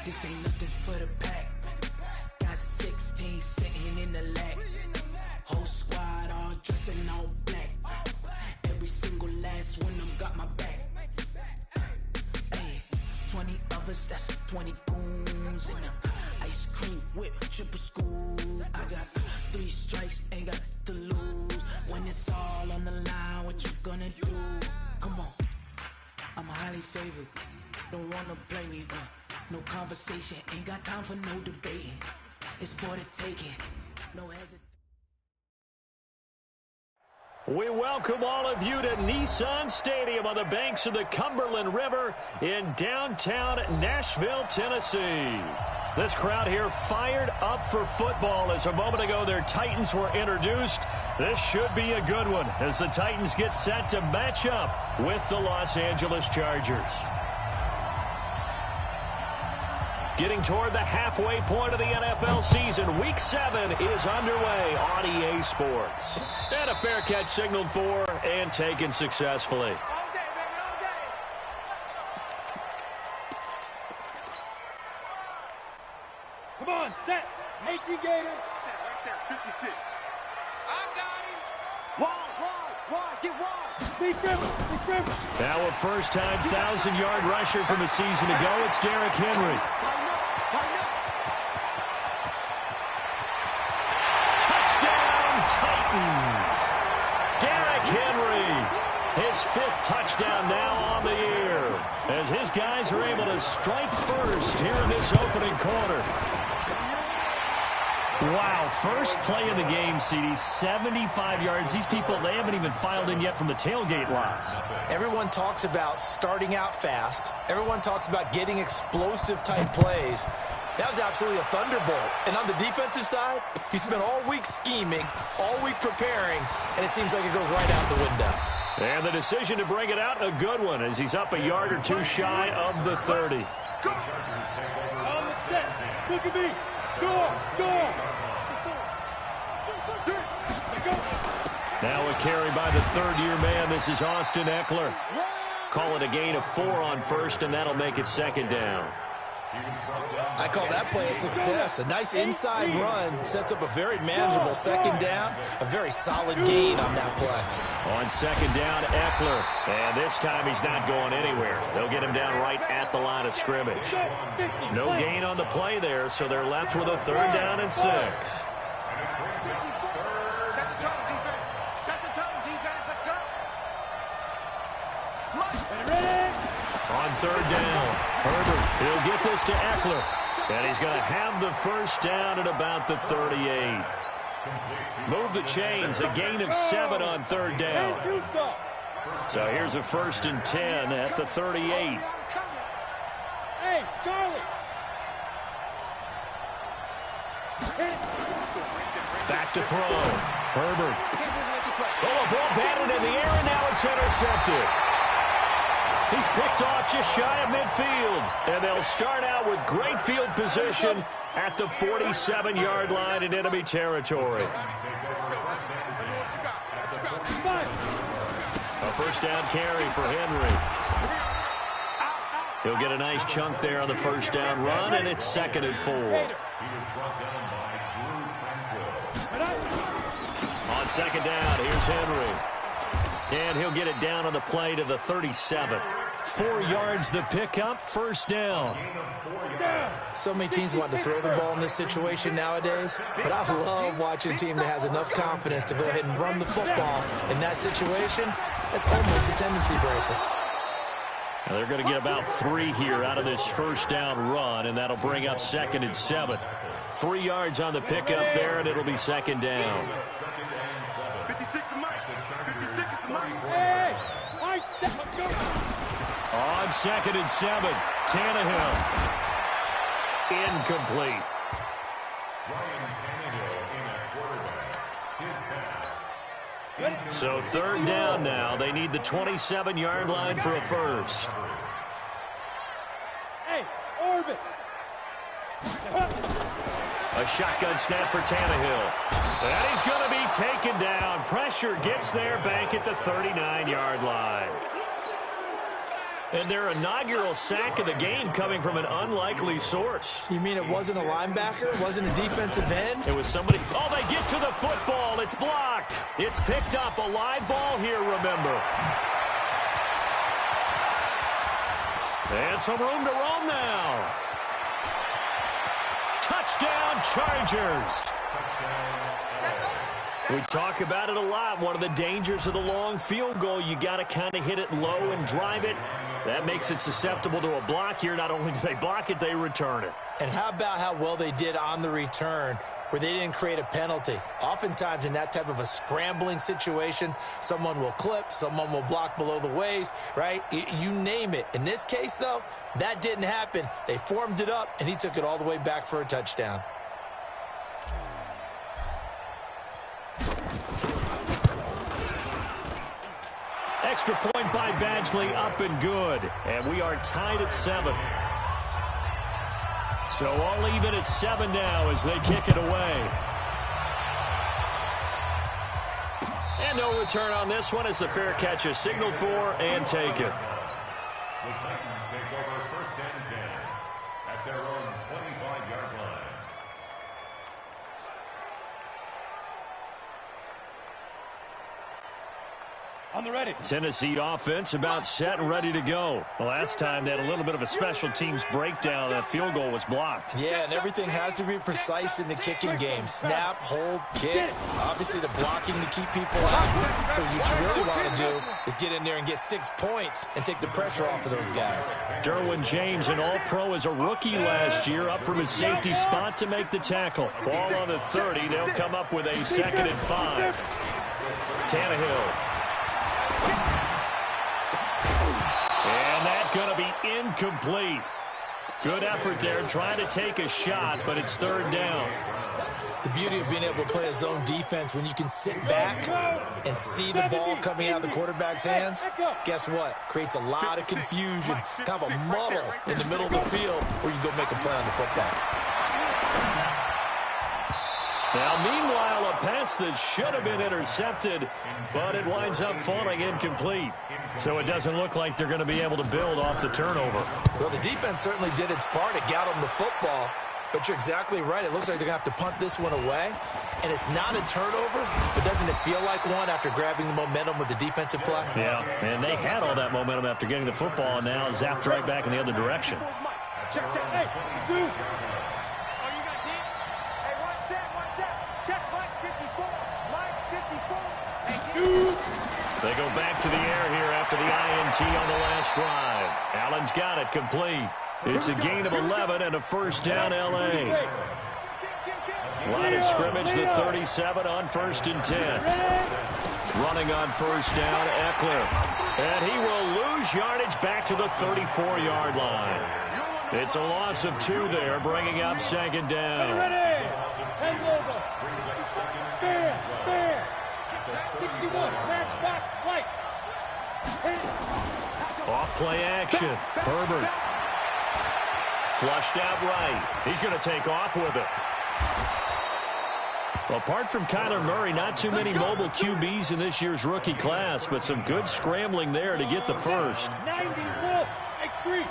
This ain't nothing for the pack. Got 16 sitting in the lag. Whole squad all dressing all black. Every single last one of them got my back. Hey, 20 of us, that's 20 goons in them. Ice cream whip, triple scoop. I got 3 strikes, ain't got to lose. When it's all on the line, what you gonna do? Come on, I'm highly favored. Don't wanna play me, no conversation. Ain't got time for no debating. It's for the taking, no hesitation. We welcome all of you to Nissan Stadium on the banks of the Cumberland River in downtown Nashville, Tennessee. This crowd here fired up for football as a moment ago their Titans were introduced. This should be a good one as the Titans get set to match up with the Los Angeles Chargers. Getting toward the halfway point of the NFL season, Week 7 is underway on EA Sports. And a fair catch signaled for and taken successfully. Come on, set. HE Gator. Right there, 56. I got him. Wide, get wide. Be Griffin. Now a first-time 1,000-yard rusher from a season ago, it's Derrick Henry. Derrick Henry, his 5th touchdown now on the year, as his guys are able to strike first here in this opening quarter. Wow, first play of the game, CD, 75 yards. These people, they haven't even filed in yet from the tailgate lots. Everyone talks about starting out fast. Everyone talks about getting explosive-type plays. That was absolutely a thunderbolt. And on the defensive side, he spent all week scheming, all week preparing, and it seems like it goes right out the window. And the decision to bring it out, a good one, as he's up a yard or two shy of the 30. On the set. Look at me. Go. Now a carry by the third-year man. This is Austin Ekeler. Call it a gain of 4 on first, and that'll make it second down. I call that play a success. A nice inside run sets up a very manageable second down. A very solid gain on that play. On second down, Ekeler. And this time he's not going anywhere. They'll get him down right at the line of scrimmage. No gain on the play there, so they're left with a 3rd down and 6. Set the tone, defense. Set the tone, defense. Let's go. Ready? On 3rd down, Herbert, he'll get this to Ekeler. And he's going to have the first down at about the 38. Move the chains, a gain of 7 on 3rd down. So here's a 1st and 10 at the 38. Hey, Charlie. Back to throw. Herbert. Oh, a ball batted in the air, and now it's intercepted. He's picked off just shy of midfield. And they'll start out with great field position at the 47-yard line in enemy territory. A first down carry for Henry. He'll get a nice chunk there on the first down run, and it's 2nd and 4. On second down, here's Henry. And he'll get it down on the play to the 37. 4 yards the pickup, first down. So many teams want to throw the ball in this situation nowadays, but I love watching a team that has enough confidence to go ahead and run the football. In that situation, that's almost a tendency breaker. Now they're going to get about 3 here out of this first down run, and that'll bring up 2nd and 7. 3 yards on the pickup there, and it'll be 2nd down. 56 to Mike. 56 to Mike. On 2nd and 7, Tannehill. Incomplete. So 3rd down now. They need the 27-yard line for a first. Hey, Orbit. A shotgun snap for Tannehill. And he's going to be taken down. Pressure gets there back at the 39-yard line. And their inaugural sack of the game coming from an unlikely source. You mean it wasn't a linebacker? It wasn't a defensive end? It was somebody. Oh, they get to the football. It's blocked. It's picked up. A live ball here, remember. And some room to roam now. Touchdown, Chargers. We talk about it a lot. One of the dangers of the long field goal, you got to kind of hit it low and drive it. That makes it susceptible to a block here. Not only do they block it, they return it. And how about how well they did on the return where they didn't create a penalty? Oftentimes in that type of a scrambling situation, someone will clip, someone will block below the waist, right? You name it. In this case, though, that didn't happen. They formed it up, and he took it all the way back for a touchdown. Extra point by Badgley, up and good. And we are tied at 7. So all even at 7 now as they kick it away. And no return on this one as the fair catch is signaled for and taken. The Titans take over 1st and 10 at their own 25-yard line. On the ready. Tennessee offense about set and ready to go. The last time they had a little bit of a special teams breakdown. That field goal was blocked. Yeah, and everything has to be precise in the kicking game. Snap, hold, kick. Obviously, the blocking to keep people out. So what you really want to do is get in there and get 6 points and take the pressure off of those guys. Derwin James, an all-pro as a rookie last year, up from his safety spot to make the tackle. Ball on the 30. They'll come up with a 2nd and 5. Tannehill. And that's going to be incomplete. Good effort there, trying to take a shot, but it's 3rd down. The beauty of being able to play a zone defense when you can sit back and see the ball coming out of the quarterback's hands, guess what? Creates a lot of confusion, kind of a muddle in the middle of the field where you go make a play on the football. Now, meanwhile, a pass that should have been intercepted, but it winds up falling incomplete. So it doesn't look like they're going to be able to build off the turnover. Well, the defense certainly did its part. It got them the football, but you're exactly right. It looks like they're going to have to punt this one away, and it's not a turnover, but doesn't it feel like one after grabbing the momentum with the defensive play? Yeah, and they had all that momentum after getting the football, and now zapped right back in the other direction. Check, check, hey, Zeus. They go back to the air here after the INT on the last drive. Allen's got it complete. It's a gain of 11 and a 1st down L.A. Line of scrimmage, the 37 on 1st and 10. Running on 1st down, Eckler. And he will lose yardage back to the 34-yard line. It's a loss of 2 there, bringing up 2nd down. 61, matchbox, white. Off play action. Herbert. Flushed out right. He's going to take off with it. Well, apart from Kyler Murray, not too many mobile QBs in this year's rookie class, but some good scrambling there to get the first. 90, X3,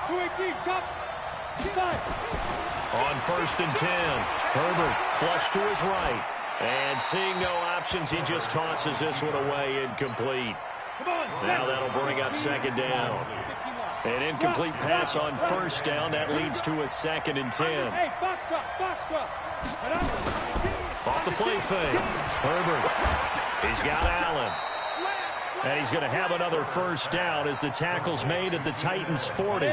218, chop, on 1st and 10. Herbert flushed to his right. And seeing no options, he just tosses this one away, incomplete. Now that'll bring up 2nd down. An incomplete pass on 1st down. That leads to a 2nd and 10. Hey, box drop. Off the play fake. Herbert. He's got Allen. And he's going to have another 1st down as the tackle's made at the Titans' 40.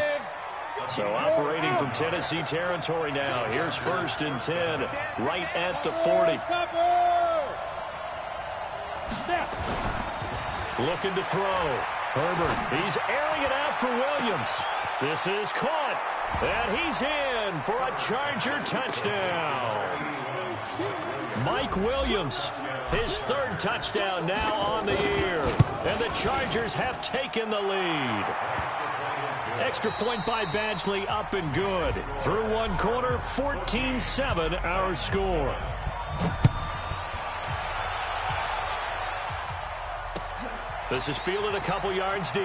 So operating from Tennessee territory now. Here's 1st and 10 right at the 40. Looking to throw. Herbert, he's airing it out for Williams. This is caught, and he's in for a Charger touchdown. Mike Williams, his 3rd touchdown now on the year, and the Chargers have taken the lead. Extra point by Badgley, up and good. Through 1 quarter, 14-7 our score. This is fielded a couple yards deep.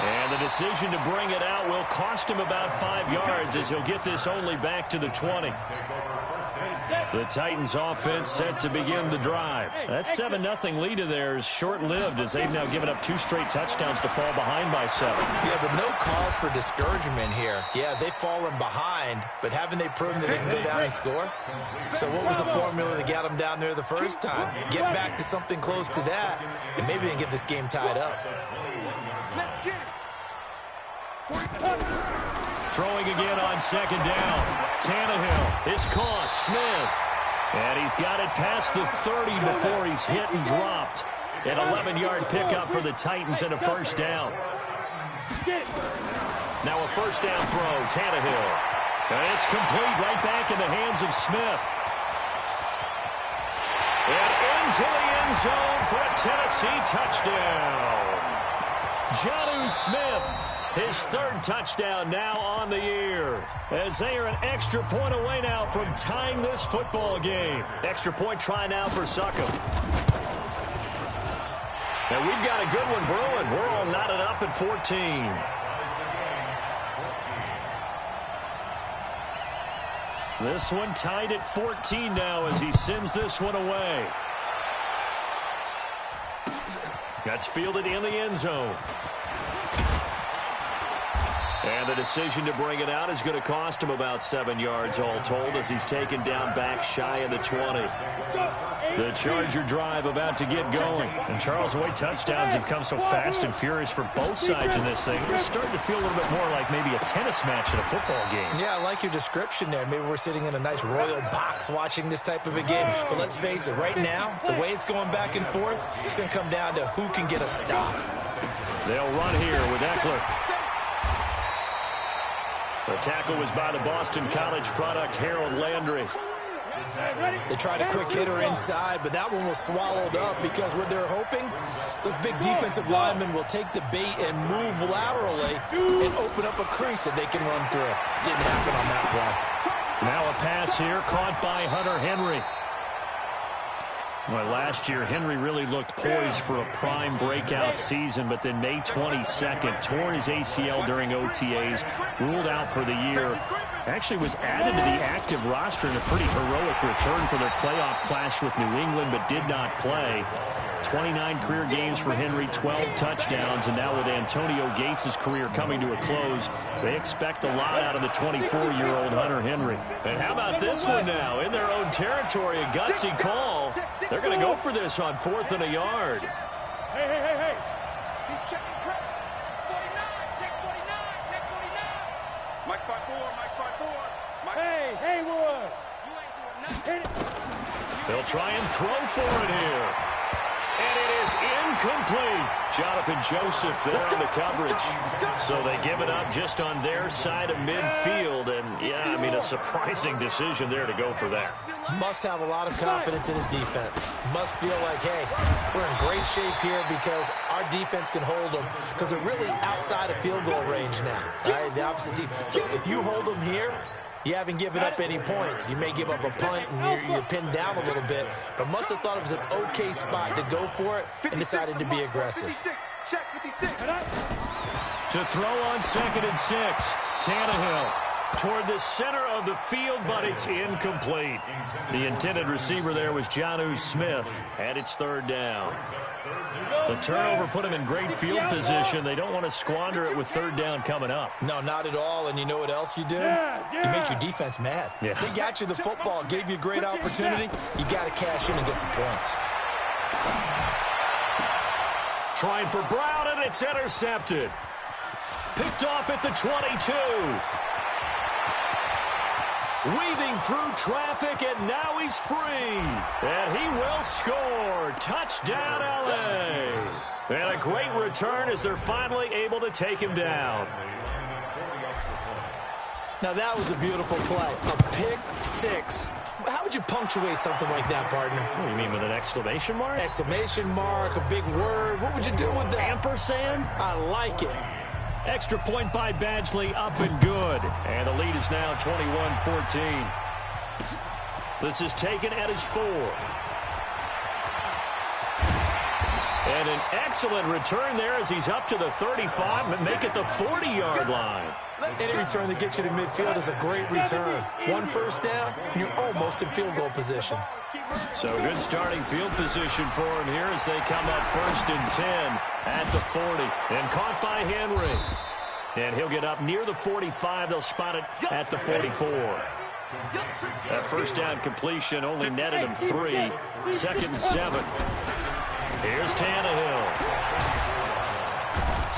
And the decision to bring it out will cost him about 5 yards as he'll get this only back to the 20. The Titans offense set to begin the drive. That 7-0 lead of theirs short-lived as they've now given up 2 straight touchdowns to fall behind by 7. Yeah, but no cause for discouragement here. Yeah, they've fallen behind, but haven't they proven that they can go down and score? So what was the formula that got them down there the first time? Get back to something close to that, and maybe they can get this game tied up. Throwing again on second down. Tannehill is caught. Smith. And he's got it past the 30 before he's hit and dropped. An 11-yard pickup for the Titans and a first down. Now a first down throw. Tannehill. And it's complete right back in the hands of Smith. And into the end zone for a Tennessee touchdown. Jonnu Smith. His 3rd touchdown now on the year, as they are an extra point away now from tying this football game. Extra point try now for Succop. And we've got a good one brewing. We're all knotted up at 14. This one tied at 14 now as he sends this one away. That's fielded in the end zone. And the decision to bring it out is going to cost him about 7 yards all told as he's taken down back shy of the 20. The Charger drive about to get going. And Charles, the way touchdowns have come so fast and furious for both sides in this thing, it's starting to feel a little bit more like maybe a tennis match in a football game. Yeah, I like your description there. Maybe we're sitting in a nice royal box watching this type of a game. But let's face it, right now, the way it's going back and forth, it's going to come down to who can get a stop. They'll run here with Eckler. The tackle was by the Boston College product, Harold Landry. They tried a quick hitter inside, but that one was swallowed up because what they're hoping, those big defensive linemen will take the bait and move laterally and open up a crease that they can run through. Didn't happen on that play. Now a pass here caught by Hunter Henry. Well, last year, Henry really looked poised for a prime breakout season, but then May 22nd, tore his ACL during OTAs, ruled out for the year. Actually was added to the active roster in a pretty heroic return for their playoff clash with New England, but did not play. 29 career games for Henry, 12 touchdowns, and now with Antonio Gates' career coming to a close, they expect a lot out of the 24-year-old Hunter Henry. And how about this one now? In their own territory, a gutsy call. They're going to go for this on 4th and a yard. Hey. He's checking credit. 49, check 49, check 49. Mike 5-4. Hey, Haywood. You ain't doing nothing. They'll try and throw for it here. And it is incomplete. Jonathan Joseph there on the coverage. So they give it up just on their side of midfield. And, yeah, I mean, a surprising decision there to go for that. Must have a lot of confidence in his defense. Must feel like, hey, we're in great shape here because our defense can hold them because they're really outside of field goal range now, right? The opposite team. So if you hold them here, you haven't given up any points. You may give up a punt and you're pinned down a little bit, but must have thought it was an okay spot to go for it and decided to be aggressive. To throw on 2nd and 6, Tannehill toward the center of the field, but it's incomplete. The intended receiver there was Jonnu Smith, and it's 3rd down. The turnover put him in great field position. They don't want to squander it with 3rd down coming up. No, not at all. And you know what else you do? You make your defense mad. Yeah. They got you the football, gave you a great opportunity. You got to cash in and get some points. Trying for Brown, and it's intercepted. Picked off at the 22. Weaving through traffic, and now he's free. And he will score. Touchdown, L.A. And a great return as they're finally able to take him down. Now, that was a beautiful play. A pick six. How would you punctuate something like that, partner? What do you mean, with an exclamation mark? Exclamation mark, a big word. What would you do with that? Ampersand? I like it. Extra point by Badgley, up and good. And the lead is now 21-14. This is taken at his 4. And an excellent return there as he's up to the 35 and make it the 40-yard line. Any return that gets you to midfield is a great return. One first down, and you're almost in field goal position. So good starting field position for him here as they come up 1st and 10 at the 40. And caught by Henry. And he'll get up near the 45. They'll spot it at the 44. That first down completion only netted him 3. 2nd and 7. Here's Tannehill.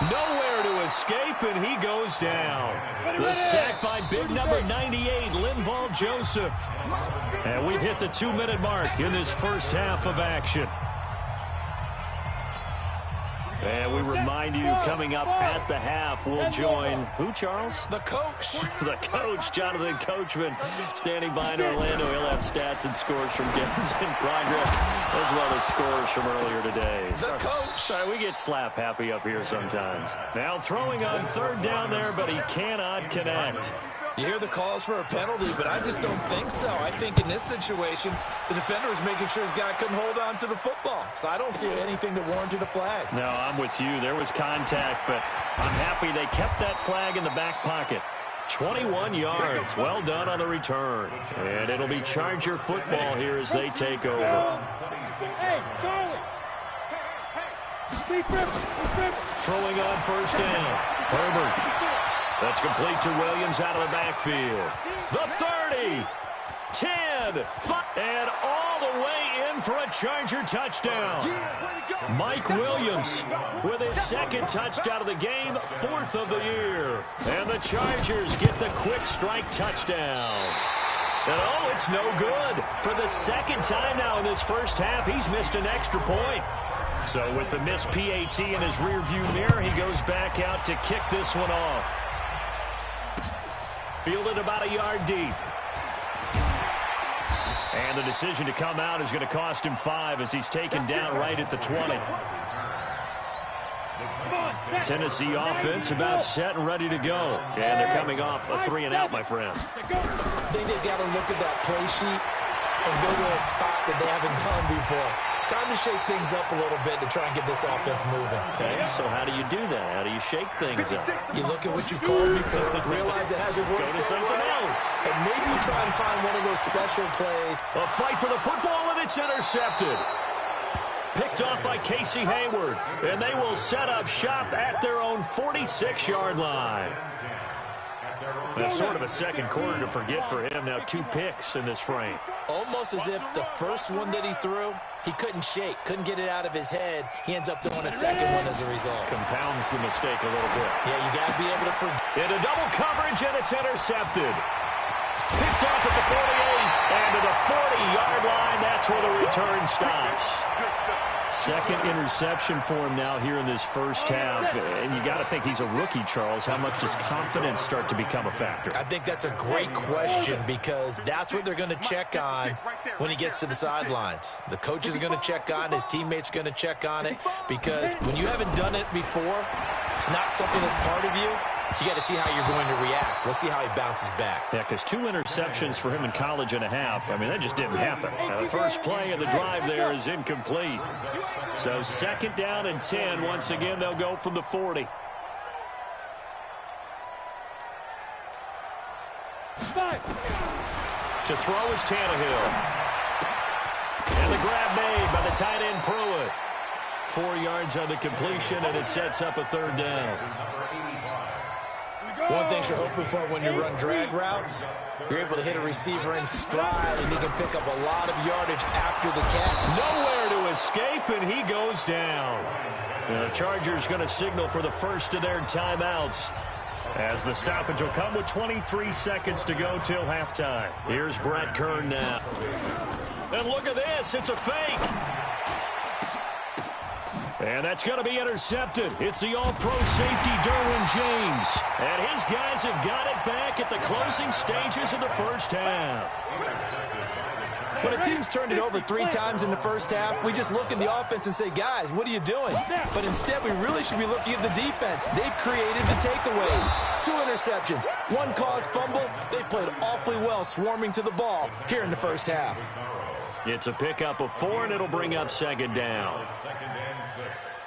Nowhere to escape, and he goes down. The sack by big number 98, Linval Joseph. And we've hit the 2-minute mark in this first half of action. And we remind you, coming up at the half, we'll join who, Charles? The coach. The coach, Jonathan Coachman, standing by in Orlando. He'll have stats and scores from games in progress, as well as scores from earlier today. The coach. Sorry, we get slap happy up here sometimes. Now throwing on 3rd down there, but he cannot connect. You hear the calls for a penalty, but I just don't think so. I think in this situation, the defender was making sure his guy couldn't hold on to the football. So I don't see anything that warranted a flag. No, I'm with you. There was contact, but I'm happy they kept that flag in the back pocket. 21 yards. Well done on the return. And it'll be Charger football here as they take over. Hey, Charlie! Throwing on 1st down. Herbert. That's complete to Williams out of the backfield. The 30, 10, 5, and all the way in for a Charger touchdown. Mike Williams with his 2nd touchdown of the game, 4th of the year. And the Chargers get the quick strike touchdown. And oh, it's no good. For the 2nd time now in this first half, he's missed an extra point. So with the missed PAT in his rearview mirror, he goes back out to kick this one off. Fielded about a yard deep. And the decision to come out is going to cost him 5 as he's taken down right at the 20. Tennessee offense about set and ready to go. And they're coming off a 3-and-out, my friend. I think they've got to look at that play sheet and go to a spot that they haven't gone before. Time to shake things up a little bit to try and get this offense moving. Okay, so how do you do that? How do you shake things up? You look at what you've called before, realize it hasn't worked Go to something else. and maybe you try and find one of those special plays. A fight for the football, and it's intercepted. Picked off by Casey Hayward, and they will set up shop at their own 46-yard line. That's sort of a second quarter to forget for him. Now 2 picks in this frame. Almost as if the first one that he threw, he couldn't shake, couldn't get it out of his head. He ends up throwing a second one as a result. Compounds the mistake a little bit. Yeah, you got to be able to forget. Into double coverage, and it's intercepted. Picked off at the 48, and to the 40-yard line. That's where the return stops. 2nd interception for him now here in this first half. And you got to think he's a rookie, Charles. How much does confidence start to become a factor? I think that's a great question because that's what they're going to check on when he gets to the sidelines. The coach is going to check on, his teammates are going to check on it because when you haven't done it before, it's not something that's part of you. You got to see how you're going to react. Let's see how he bounces back. Yeah, because 2 interceptions for him in college and a half. I mean, that just didn't happen. The first play of the drive there is incomplete. So 2nd down and 10. Once again, they'll go from the 40. To throw is Tannehill. And the grab made by the tight end Pruitt. 4 yards on the completion, and it sets up a 3rd down. One thing you're hoping for when you run drag routes, you're able to hit a receiver in stride, and he can pick up a lot of yardage after the catch. Nowhere to escape, and he goes down. The Chargers going to signal for the first of their timeouts as the stoppage will come with 23 seconds to go till halftime. Here's Brett Kern now. And look at this. It's a fake. And that's going to be intercepted. It's the all-pro safety, Derwin James. And his guys have got it back at the closing stages of the first half. When a team's turned it over 3 times in the first half, we just look at the offense and say, guys, what are you doing? But instead, we really should be looking at the defense. They've created the takeaways. 2 interceptions, 1 caused fumble. They played awfully well swarming to the ball here in the first half. It's a pickup of 4, and it'll bring up 2nd down. 2nd and 6.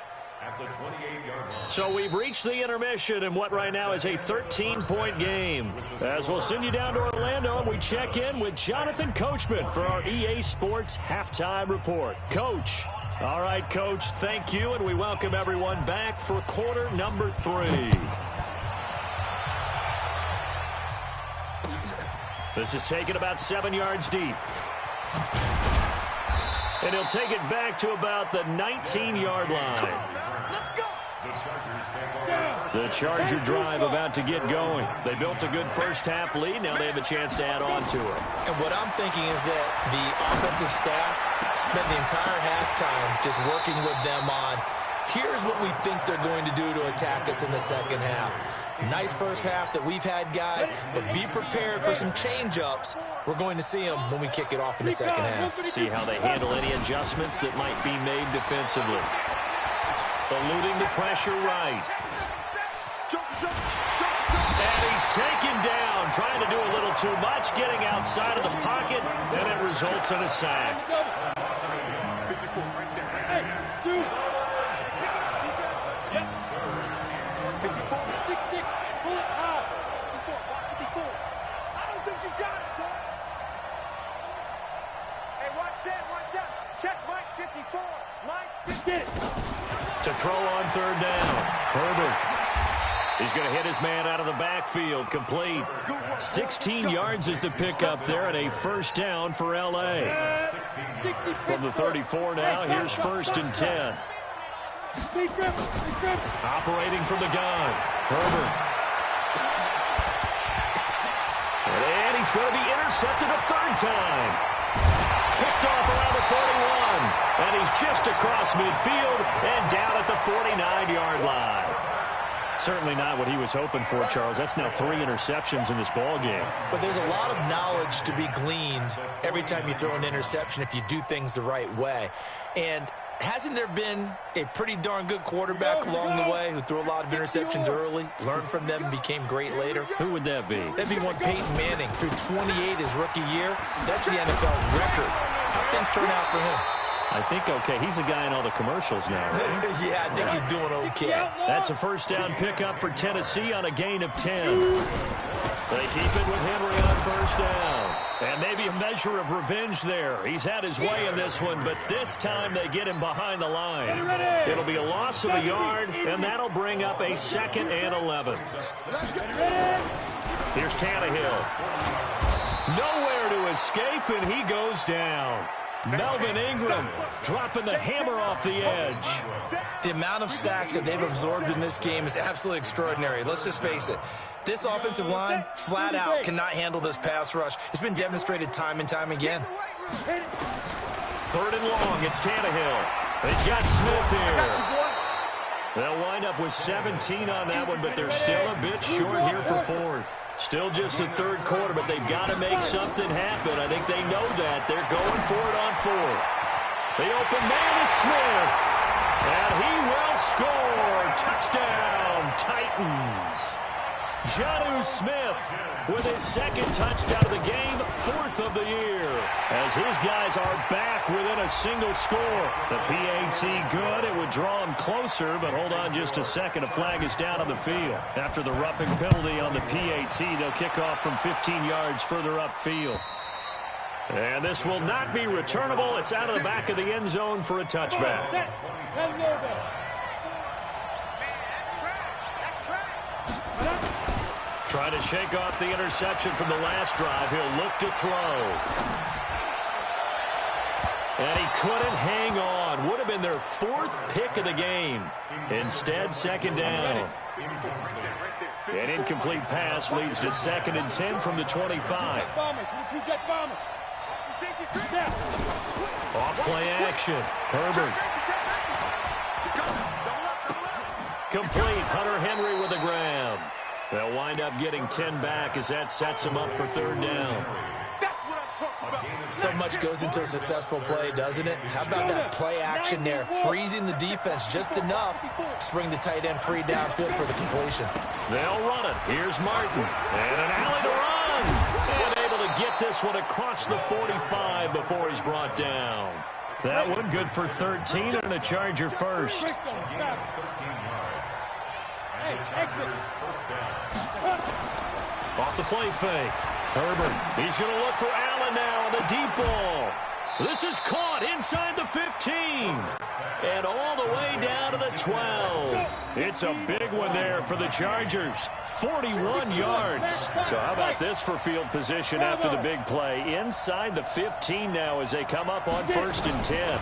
at the 28-yard line. So we've reached the intermission in what right now is a 13-point game. As we'll send you down to Orlando, and we check in with Jonathan Coachman for our EA Sports Halftime Report. Coach. All right, Coach, thank you, and we welcome everyone back for quarter number 3. This is taken about 7 yards deep. And he'll take it back to about the 19-yard line. The Charger drive about to get going. They built a good first-half lead. Now they have a chance to add on to it. And what I'm thinking is that the offensive staff spent the entire halftime just working with them on, here's what we think they're going to do to attack us in the second half. Nice first half that we've had, guys, but be prepared for some change-ups. We're going to see them when we kick it off in the second half. See how they handle any adjustments that might be made defensively. Eluding the pressure right. And he's taken down, trying to do a little too much, getting outside of the pocket, and it results in a sack. To throw on third down, Herbert. He's going to hit his man out of the backfield, complete. 16 yards is the pickup there, and a first down for L.A. From the 34 now, here's 1st and 10. Operating from the gun, Herbert. And he's going to be intercepted a third time. Picked off around the 41, and he's just across midfield and down at the 49-yard line. Certainly not what he was hoping for, Charles. That's now 3 interceptions in this ball game. But there's a lot of knowledge to be gleaned every time you throw an interception if you do things the right way. And hasn't there been a pretty darn good quarterback along the way who threw a lot of interceptions early, learned from them, and became great later? Who would that be? That'd be one Peyton Manning. Threw 28 his rookie year. That's the NFL record. How things turn out for him? I think okay. He's a guy in all the commercials now, right? Yeah, I think he's doing okay. That's a first down pickup for Tennessee on a gain of 10. They keep it with Henry on first down. And maybe a measure of revenge there. He's had his way in this one, but this time they get him behind the line. It'll be a loss of a yard, and that'll bring up a 2nd and 11. Here's Tannehill. Nowhere to escape, and he goes down. Melvin Ingram dropping the hammer off the edge. The amount of sacks that they've absorbed in this game is absolutely extraordinary. Let's just face it. This offensive line, flat out, cannot handle this pass rush. It's been demonstrated time and time again. 3rd and long, it's Tannehill. He's got Smith here. They'll wind up with 17 on that one, but they're still a bit short here for 4th. Still just the 3rd quarter, but they've got to make something happen. I think they know that. They're going for it on 4th. The open man is Smith. And he will score. Touchdown, Titans. Jonnu Smith with his 2nd touchdown of the game, 4th of the year. As his guys are back within a single score. The PAT good. It would draw him closer, but hold on just a second. A flag is down on the field. After the roughing penalty on the PAT, they'll kick off from 15 yards further upfield. And this will not be returnable. It's out of the back of the end zone for a touchback. Trying to shake off the interception from the last drive. He'll look to throw. And he couldn't hang on. Would have been their 4th pick of the game. Instead, 2nd down. An incomplete pass leads to 2nd and 10 from the 25. Off play action. Herbert. Complete. Hunter Henry with a grab. They'll wind up getting 10 back as that sets them up for 3rd down. So much goes into a successful play, doesn't it? How about that play action there, freezing the defense just enough to bring the tight end free downfield for the completion. They'll run it. Here's Martin. And an alley to run. And able to get this one across the 45 before he's brought down. That one good for 13 and a Charger first. 13 yards. And the Chargers first down. Off the play fake. Herbert, he's going to look for Allen now on the deep ball. This is caught inside the 15. And all the way down to the 12. It's a big one there for the Chargers. 41 yards. So how about this for field position after the big play? Inside the 15 now as they come up on 1st and 10.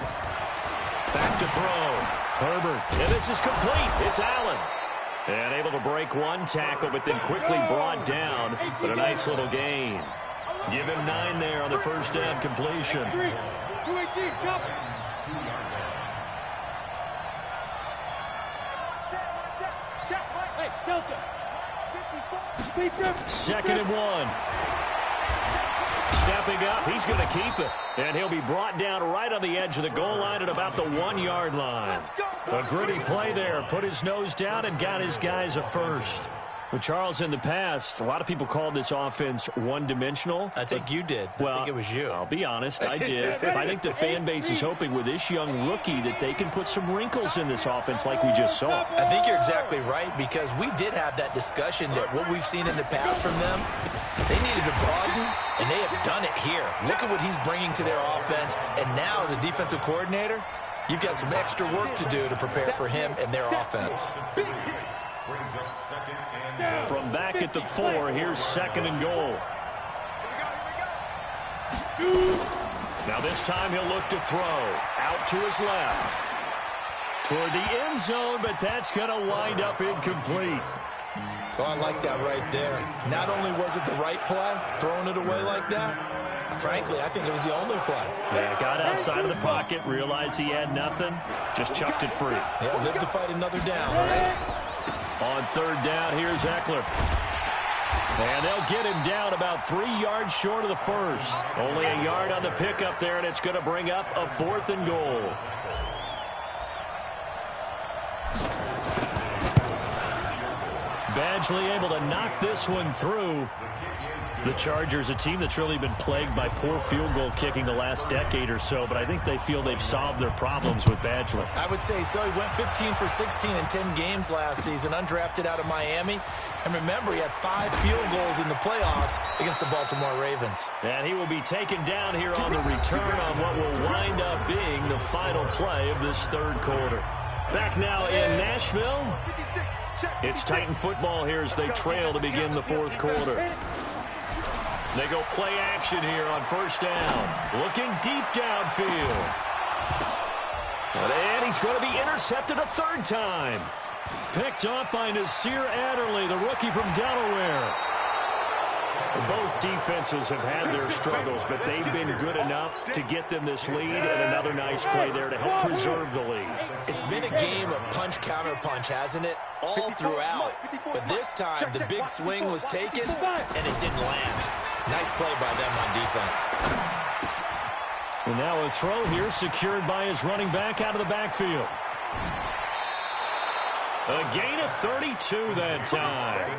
Back to throw. Herbert. And this is complete. It's Allen. And able to break one tackle, but then quickly brought down. But a nice little gain. Give him 9 there on the first down completion. 218, jump. Hey, Delta. 54. 2nd and 1. Stepping up, he's going to keep it. And he'll be brought down right on the edge of the goal line at about the 1-yard line. A gritty play there. Put his nose down and got his guys a first. Well, Charles, in the past, a lot of people called this offense one-dimensional. I think you did. Well, I think it was you. I'll be honest, I did. I think the fan base is hoping with this young rookie that they can put some wrinkles in this offense like we just saw. I think you're exactly right, because we did have that discussion that what we've seen in the past from them, they needed to broaden, and they have done it here. Look at what he's bringing to their offense, and now as a defensive coordinator, you've got some extra work to do to prepare for him and their offense. Brings up 2nd and From back at the 4, here's 2nd and goal. Now this time he'll look to throw. Out to his left. Toward the end zone, but that's going to wind up incomplete. Oh, I like that right there. Not only was it the right play, throwing it away like that, frankly, I think it was the only play. Yeah, got outside of the pocket, realized he had nothing, just chucked it free. Yeah, live to fight another down, right? On 3rd down, here's Eckler. And they'll get him down about 3 yards short of the first. Only a yard on the pickup there, and it's going to bring up a 4th and goal. Badgley able to knock this one through. The Chargers, a team that's really been plagued by poor field goal kicking the last decade or so, but I think they feel they've solved their problems with Badgley. I would say so. He went 15 for 16 in 10 games last season, undrafted out of Miami. And remember, he had 5 field goals in the playoffs against the Baltimore Ravens. And he will be taken down here on the return on what will wind up being the final play of this 3rd quarter. Back now in Nashville. It's Titan football here as they trail to begin the 4th quarter. They go play action here on 1st down. Looking deep downfield. And he's going to be intercepted a 3rd time. Picked up by Nasir Adderley, the rookie from Delaware. Both defenses have had their struggles, but they've been good enough to get them this lead, and another nice play there to help preserve the lead. It's been a game of punch-counter-punch, hasn't it? All throughout. But this time, the big swing was taken, and it didn't land. Nice play by them on defense. And now a throw here secured by his running back out of the backfield. A gain of 32 that time.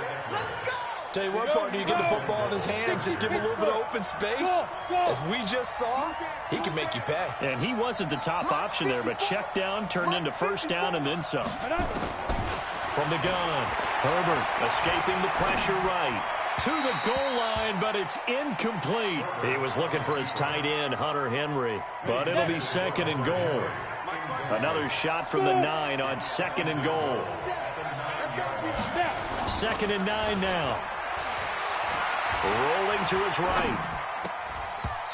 Tell you what, partner, you get the football in his hands, just give him a little bit of open space. As we just saw, he can make you pay. And he wasn't the top option there, but check down turned into 1st down and then some. From the gun, Herbert escaping the pressure right. To the goal line, but it's incomplete. He was looking for his tight end, Hunter Henry, but it'll be 2nd and goal. Another shot from the 9 on 2nd and goal. 2nd and 9 now. Rolling to his right.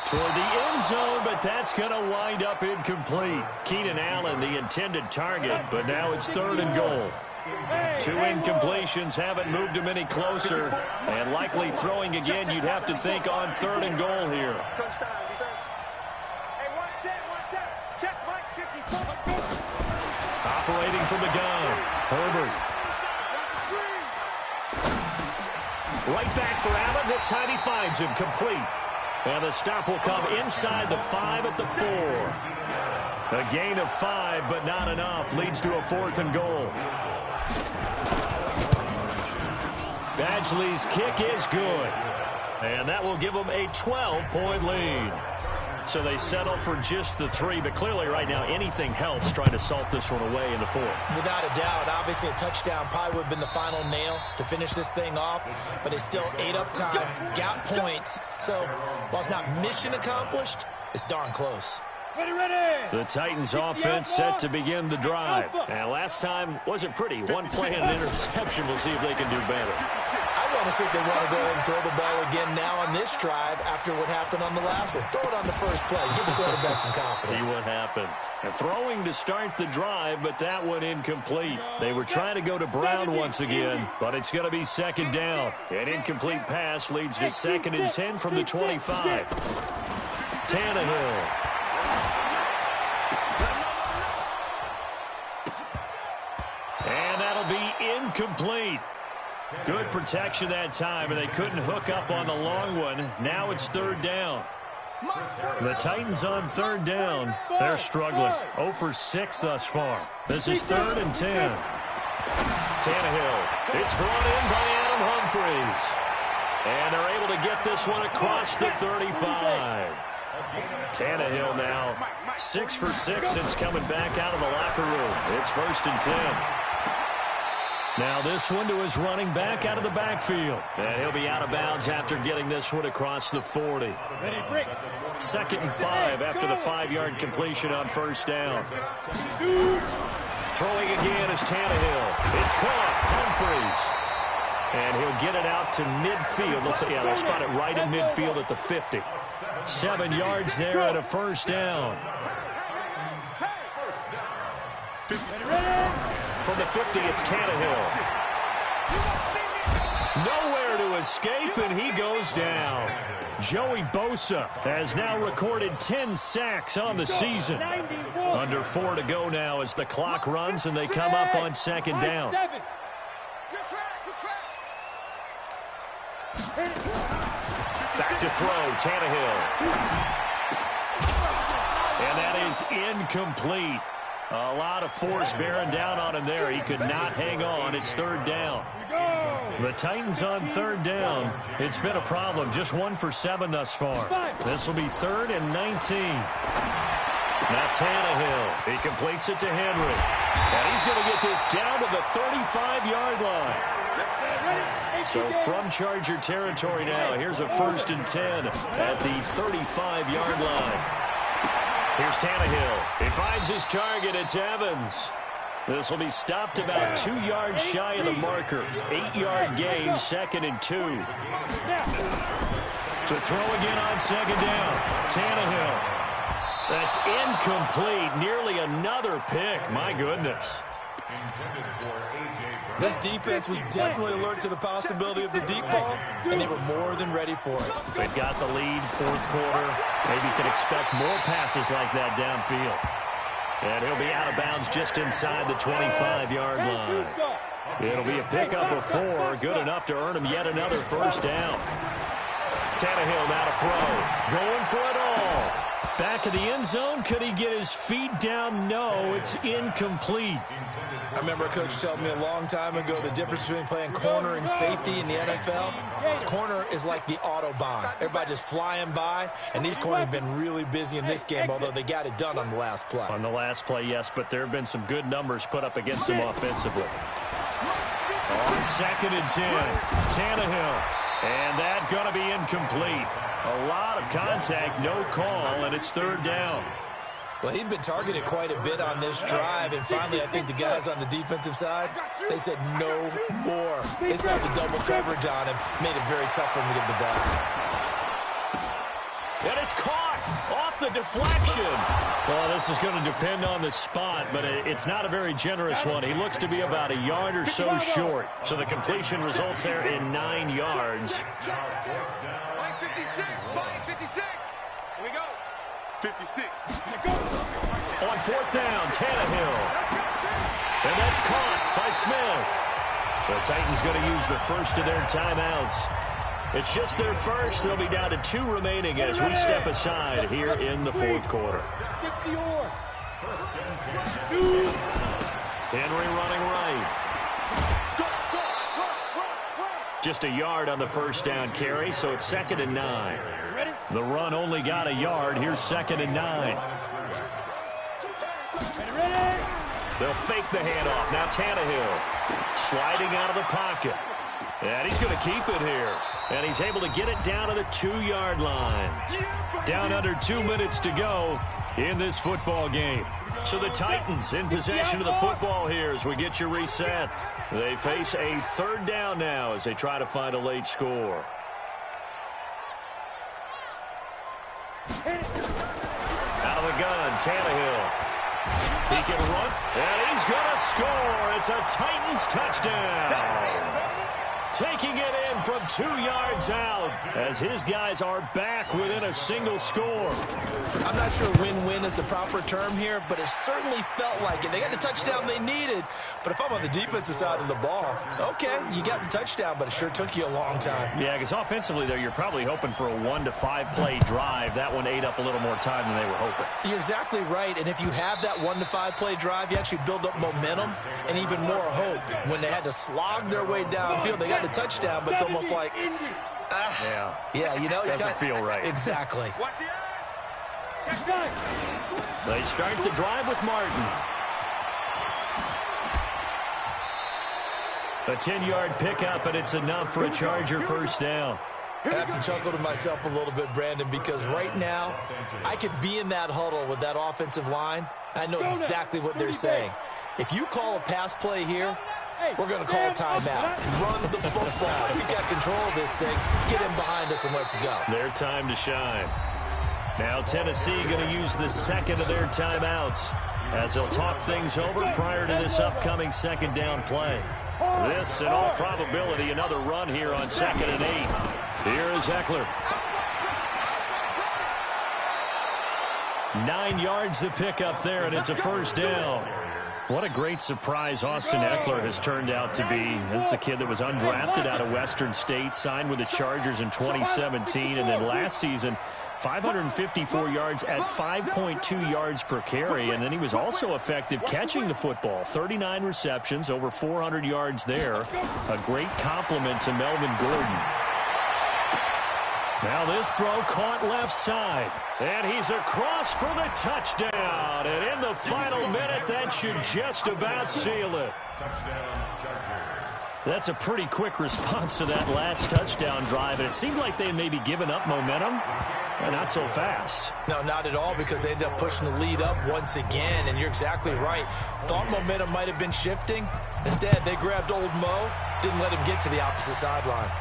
Toward the end zone, but that's going to wind up incomplete. Keenan Allen, the intended target, but now it's 3rd and goal. 2 incompletions haven't moved him any closer, and likely throwing again, you'd have to think on 3rd and goal here. Operating from the gun, Herbert. Right back for Allen. This time he finds him complete. And the stop will come inside the 5 at the 4. A gain of 5, but not enough. Leads to a 4th and goal. Badgley's kick is good. And that will give them a 12-point lead. So they settle for just the 3, but clearly right now anything helps trying to salt this one away in the 4th. Without a doubt, obviously a touchdown probably would have been the final nail to finish this thing off, but it's still ate up time, got points. So while it's not mission accomplished, it's darn close. The Titans offense set to begin the drive. And last time wasn't pretty. One play and an interception. We'll see if they can do better. I want to see if they want to go ahead and throw the ball again now on this drive after what happened on the last one. Throw it on the first play. Give the quarterback some confidence. See what happens. And throwing to start the drive, but that one incomplete. They were trying to go to Brown once again, but it's going to be 2nd down. An incomplete pass leads to 2nd and 10 from the 25. Tannehill. And that'll be incomplete. Good protection that time, and they couldn't hook up on the long one. Now it's 3rd down. The Titans on 3rd down. They're struggling. 0 for 6 thus far. This is 3rd and 10. Tannehill. It's brought in by Adam Humphries. And they're able to get this one across the 35. Tannehill now 6 for 6 since coming back out of the locker room. It's 1st and 10. Now this one to his running back out of the backfield. And he'll be out of bounds after getting this one across the 40. 2nd and 5 after the 5-yard completion on 1st down. Throwing again is Tannehill. It's caught. Humphries. And he'll get it out to midfield. They'll spot it right in midfield at the 50. 7 yards there at a 1st down. From the 50, it's Tannehill. Nowhere to escape, and he goes down. Joey Bosa has now recorded 10 sacks on the season. Under 4 to go now as the clock runs, and they come up on 2nd down. Back to throw, Tannehill. And that is incomplete. A lot of force bearing down on him there. He could not hang on. It's 3rd down. The Titans on 3rd down. It's been a problem. Just 1 for 7 thus far. This will be 3rd and 19. Now Tannehill. He completes it to Henry. And he's going to get this down to the 35-yard line. So from Charger territory now, here's a 1st and 10 at the 35-yard line. Here's Tannehill. He finds his target. It's Evans. This will be stopped about 2 yards shy of the marker. 8-yard gain, 2nd and 2. To throw again on 2nd down. Tannehill. That's incomplete. Nearly another pick. My goodness. This defense was definitely alert to the possibility of the deep ball, and they were more than ready for it. They've got the lead, 4th quarter. Maybe you can expect more passes like that downfield. And he'll be out of bounds just inside the 25-yard line. It'll be a pickup of 4, good enough to earn him yet another 1st down. Tannehill now to throw, going for it all. Back of the end zone, could he get his feet down? No, it's incomplete. I remember a coach telling me a long time ago the difference between playing corner and safety in the NFL. Corner is like the Autobahn. Everybody just flying by, and these corners have been really busy in this game, although they got it done on the last play. On the last play, yes, but there have been some good numbers put up against them offensively. On 2nd and 10, Tannehill. And that going to be incomplete. A lot of contact, no call, and it's 3rd down. Well, he'd been targeted quite a bit on this drive, and finally I think the guys on the defensive side, they said no more. They saw the double coverage on him, made it very tough for him to get the ball. And it's caught off the deflection. Well, this is going to depend on the spot, but it's not a very generous one. He looks to be about a yard or so short. So the completion results there in 9 yards. 56. Here we go. 56. On 4th down, Tannehill. And that's caught by Smith. The Titans going to use the first of their timeouts. It's just their first. They'll be down to 2 remaining as we step aside here in the 4th quarter. Henry running right. Just a yard on the 1st down carry, so it's 2nd and 9. The run only got a yard. Here's 2nd and 9. They'll fake the handoff. Now Tannehill sliding out of the pocket. And he's going to keep it here. And he's able to get it down to the 2-yard line. Down under 2 minutes to go in this football game. So the Titans in possession of the football here as we get you reset. They face a 3rd down now as they try to find a late score. Out of the gun, Tannehill. He can run, and he's going to score. It's a Titans touchdown. Taking it in from 2 yards out as his guys are back within a single score. I'm not sure win-win is the proper term here, but it certainly felt like it. They got the touchdown they needed, but if I'm on the defensive side of the ball, okay, you got the touchdown, but it sure took you a long time. Yeah, because offensively there, you're probably hoping for a 1 to 5 play drive. That one ate up a little more time than they were hoping. You're exactly right, and if you have that 1 to 5 play drive, you actually build up momentum and even more hope. When they had to slog their way downfield, they got the touchdown, but it's almost like, yeah, you know, doesn't feel right. Exactly. They start the drive with Martin. A 10-yard pickup, and it's enough for a Charger 1st down. I have to chuckle to myself a little bit, Brandon, because right now I could be in that huddle with that offensive line. I know exactly what they're saying. If you call a pass play here, we're going to call a timeout. Run the football. We got control of this thing. Get him behind us and let's go. Their time to shine. Now Tennessee going to use the 2nd of their timeouts as they'll talk things over prior to this upcoming 2nd down play. This, in all probability, another run here on 2nd and 8. Here is Eckler. 9 yards to pick up there, and it's a 1st down. What a great surprise Austin Eckler has turned out to be. This is a kid that was undrafted out of Western State, signed with the Chargers in 2017, and then last season, 554 yards at 5.2 yards per carry, and then he was also effective catching the football. 39 receptions, over 400 yards there. A great compliment to Melvin Gordon. Now this throw caught left side, and he's across for the touchdown. And in the final minute, that should just about seal it. That's a pretty quick response to that last touchdown drive, and it seemed like they had maybe given up momentum. But not so fast. No, not at all, because they ended up pushing the lead up once again, and you're exactly right. Thought momentum might have been shifting. Instead, they grabbed old Mo, didn't let him get to the opposite sideline.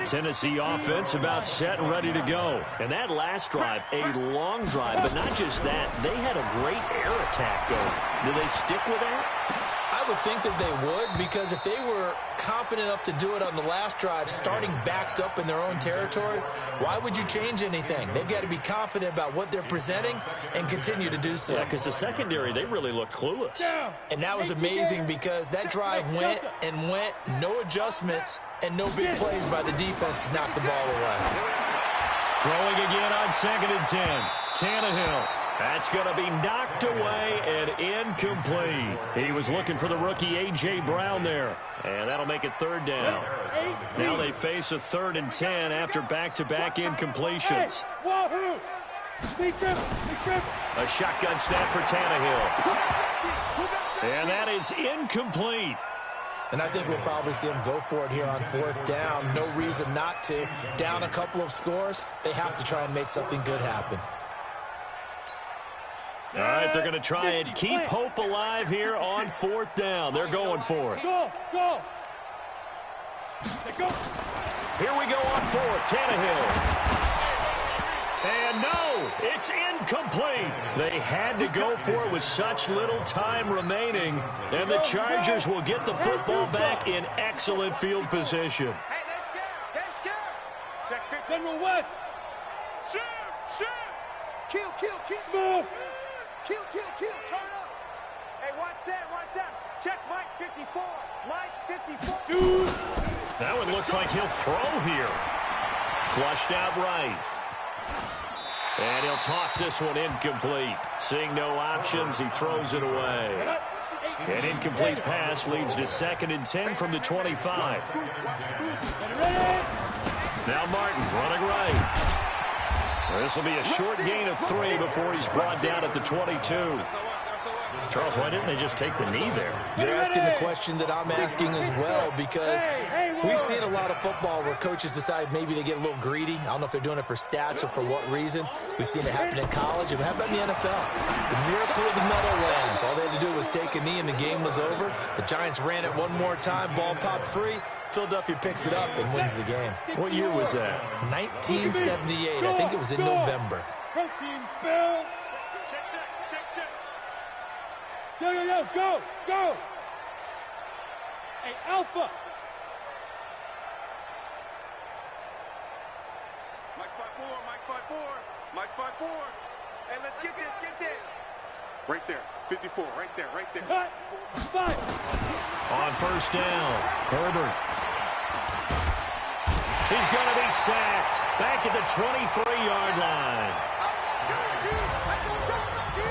Tennessee offense about set and ready to go. And that last drive, a long drive, but not just that. They had a great air attack going. Do they stick with that? I would think that they would, because if they were confident enough to do it on the last drive, starting backed up in their own territory, why would you change anything? They've got to be confident about what they're presenting and continue to do so. Yeah, because the secondary, they really looked clueless. And that was amazing, because that drive went and went, no adjustments, and no big plays by the defense to knock the ball away. Throwing again on 2nd and 10. Tannehill. That's going to be knocked away and incomplete. He was looking for the rookie A.J. Brown there. And that'll make it 3rd down. Now they face a 3rd and 10 after back-to-back incompletions. A shotgun snap for Tannehill. And that is incomplete. And I think we'll probably see him go for it here on 4th down. No reason not to. Down a couple of scores, they have to try and make something good happen. All right, they're going to try and keep hope alive here on 4th down. They're going for it. Go. Here we go on 4th. Tannehill. And no, it's incomplete. They had to go for it with such little time remaining. And the Chargers will get the football back in excellent field position. Hey, they're scared. Check General West. Shoot. Kill. Smooth. Kill. Turn up. Hey, watch that. Check Mike 54. Mike 54. Shoot. That one looks like he'll throw here. Flushed out right. And he'll toss this one incomplete. Seeing no options, he throws it away. An incomplete pass leads to 2nd and 10 from the 25. Now Martin running right. This will be a short gain of 3 before he's brought down at the 22. Charles, why didn't they just take the knee there? You're asking the question that I'm asking as well, because we've seen a lot of football where coaches decide maybe they get a little greedy. I don't know if they're doing it for stats or for what reason. We've seen it happen in college. And how about in the NFL? The miracle of the Meadowlands. All they had to do was take a knee and the game was over. The Giants ran it one more time. Ball popped free. Philadelphia picks it up and wins the game. What year was that? 1978. I think it was in November. Protein spill. Yo, yo, yo, go, go. Hey, Alpha. Mike's 5-4, Mike 5-4, Mike's 5-4. Hey, let's get this. Right there, 54, right there. Cut, 5. On first down, Herbert. He's going to be sacked back at the 23-yard line.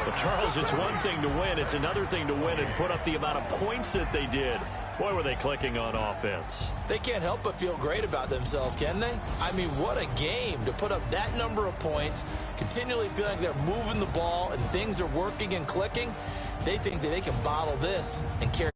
Well, Charles, it's one thing to win. It's another thing to win and put up the amount of points that they did. Boy, were they clicking on offense. They can't help but feel great about themselves, can they? I mean, what a game to put up that number of points, continually feeling like they're moving the ball and things are working and clicking. They think that they can bottle this and carry